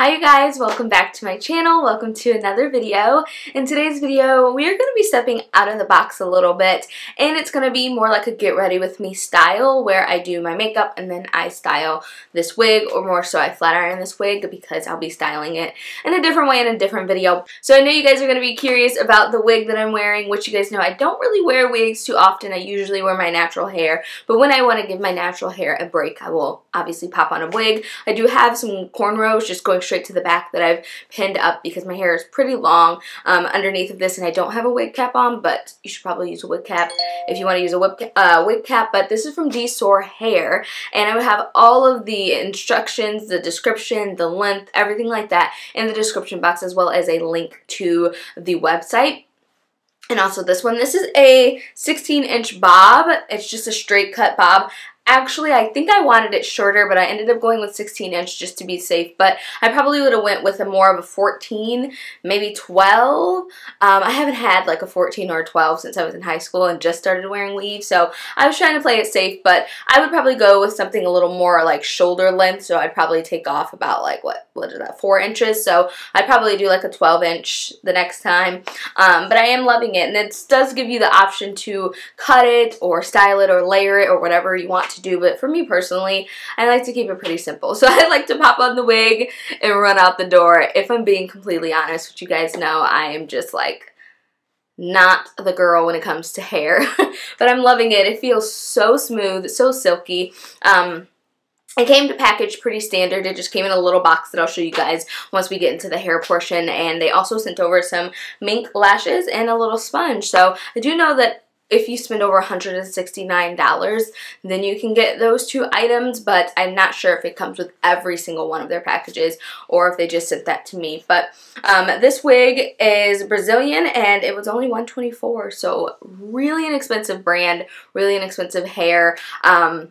Hi you guys, welcome back to my channel. Welcome to another video. In today's video, we are going to be stepping out of the box a little bit, and it's going to be more like a get ready with me style where I do my makeup and then I style this wig, or more so I flat iron this wig because I'll be styling it in a different way in a different video. So I know you guys are going to be curious about the wig that I'm wearing, which you guys know I don't really wear wigs too often. I usually wear my natural hair, but when I want to give my natural hair a break, I will obviously pop on a wig. I do have some cornrows just going straight to the back that I've pinned up because my hair is pretty long underneath of this, and I don't have a wig cap on, but you should probably use a wig cap if you want to use a wig cap. But this is from DSoar hair, and I would have all of the instructions, the description, the length, everything like that in the description box, as well as a link to the website. And also this one, this is a 16-inch bob. It's just a straight cut bob. Actually, I think I wanted it shorter, but I ended up going with 16-inch just to be safe. But I probably would have went with a more of a 14, maybe 12. I haven't had like a 14 or a 12 since I was in high school and just started wearing weave, so I was trying to play it safe. But I would probably go with something a little more like shoulder length, so I'd probably take off about like, what is that, 4 inches? So I'd probably do like a 12-inch the next time. But I am loving it, and it does give you the option to cut it or style it or layer it or whatever you want to do. But for me personally, I like to keep it pretty simple, so I like to pop on the wig and run out the door. If I'm being completely honest, which you guys know, I am just like not the girl when it comes to hair. But I'm loving it. It feels so smooth, so silky. It came to package pretty standard. It just came in a little box that I'll show you guys once we get into the hair portion, and they also sent over some mink lashes and a little sponge. So I do know that if you spend over $169, then you can get those two items, but I'm not sure if it comes with every single one of their packages or if they just sent that to me. But this wig is Brazilian, and it was only $124, so really inexpensive brand, really inexpensive hair. I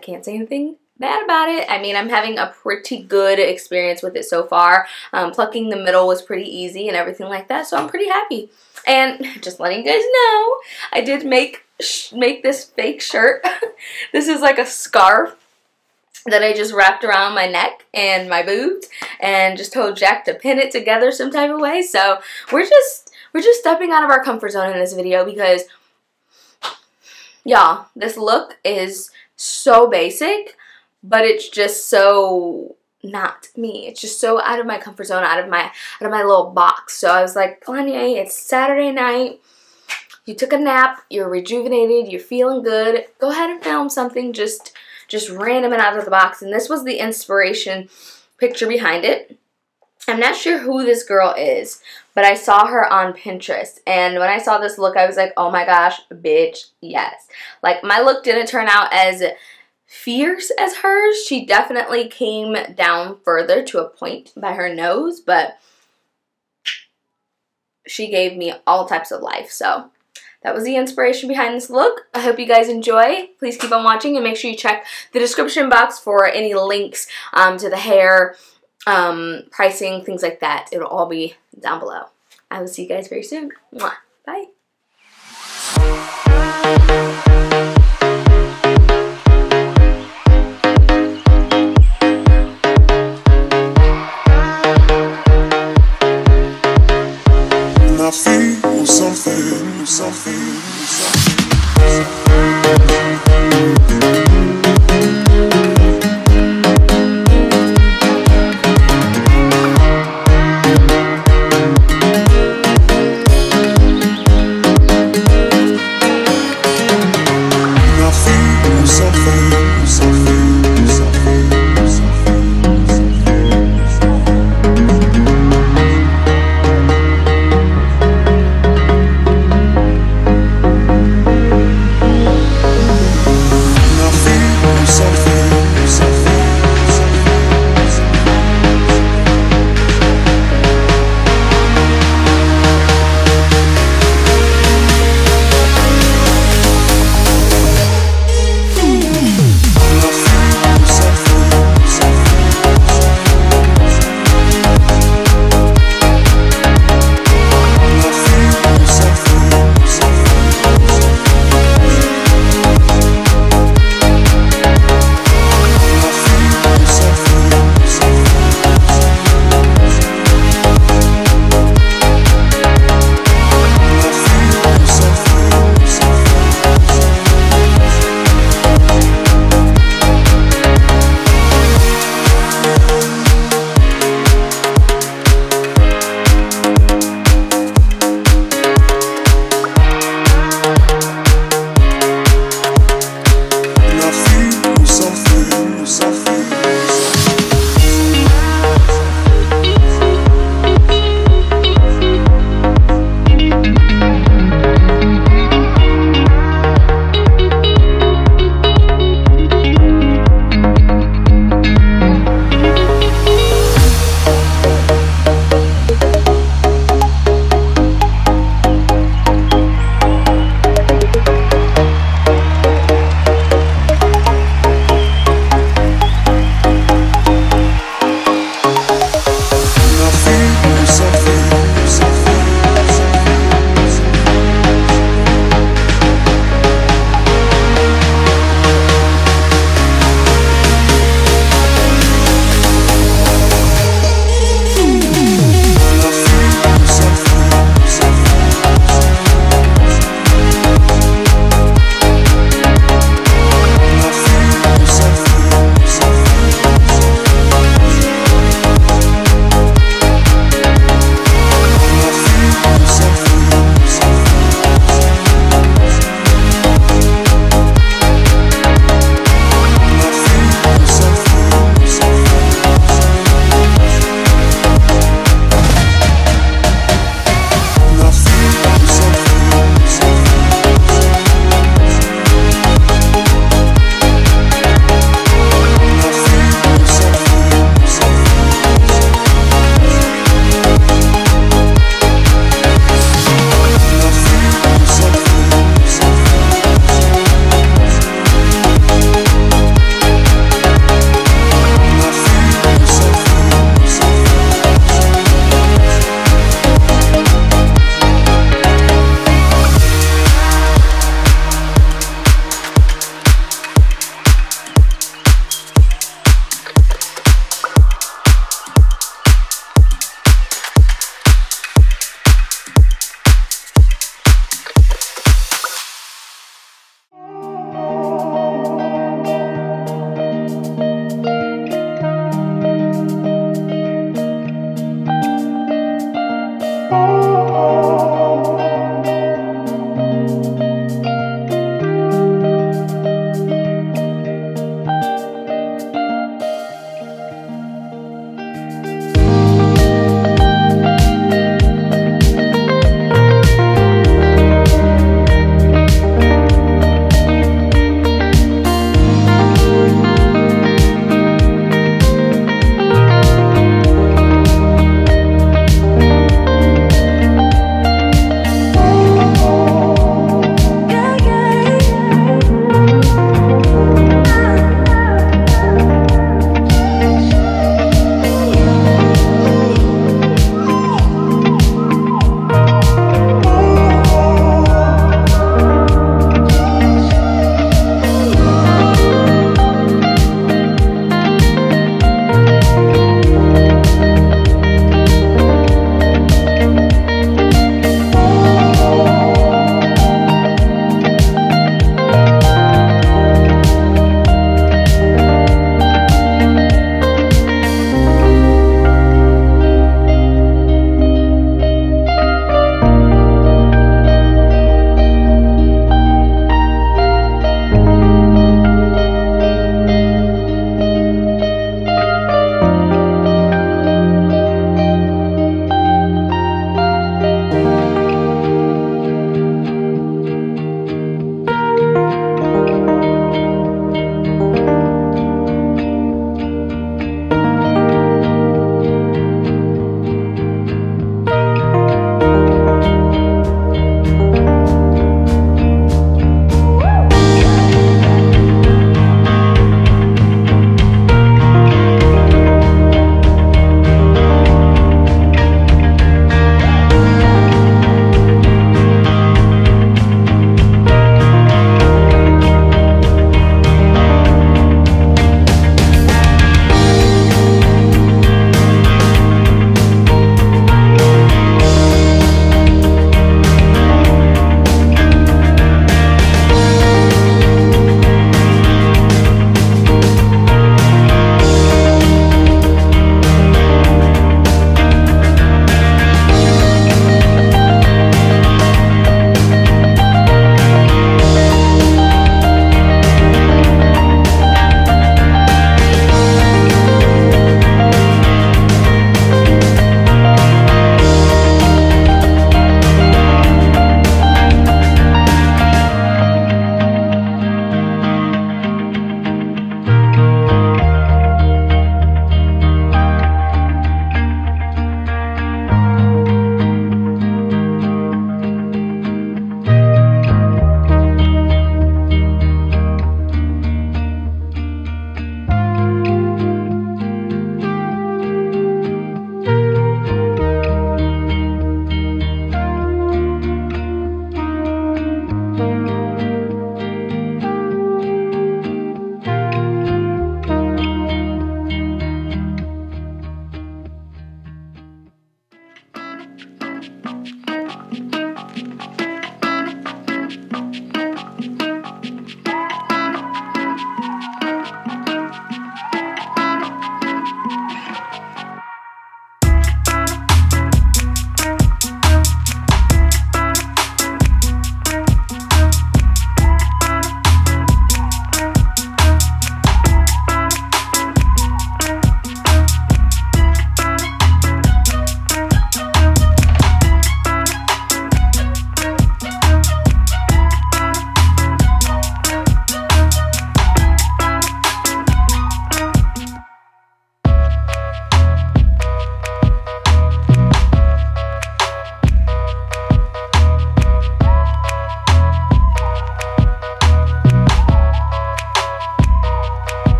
can't say anything bad about it. I mean, I'm having a pretty good experience with it so far. Plucking the middle was pretty easy and everything like that, so I'm pretty happy. And just letting you guys know, I did make this fake shirt. This is like a scarf that I just wrapped around my neck and my boobs, and just told Jack to pin it together some type of way. So we're just stepping out of our comfort zone in this video because, y'all, this look is so basic, but it's just so not me. It's just so out of my comfort zone, out of my little box. So I was like, Lonyea, it's Saturday night. You took a nap. You're rejuvenated. You're feeling good. Go ahead and film something just random and out of the box. And this was the inspiration picture behind it. I'm not sure who this girl is, but I saw her on Pinterest, and when I saw this look, I was like, oh my gosh, bitch, yes. Like, my look didn't turn out as fierce as hers. She definitely came down further to a point by her nose, but she gave me all types of life. So that was the inspiration behind this look. I hope you guys enjoy. Please keep on watching, and make sure you check the description box for any links to the hair, pricing, things like that. It'll all be down below. I will see you guys very soon. Mwah. Bye.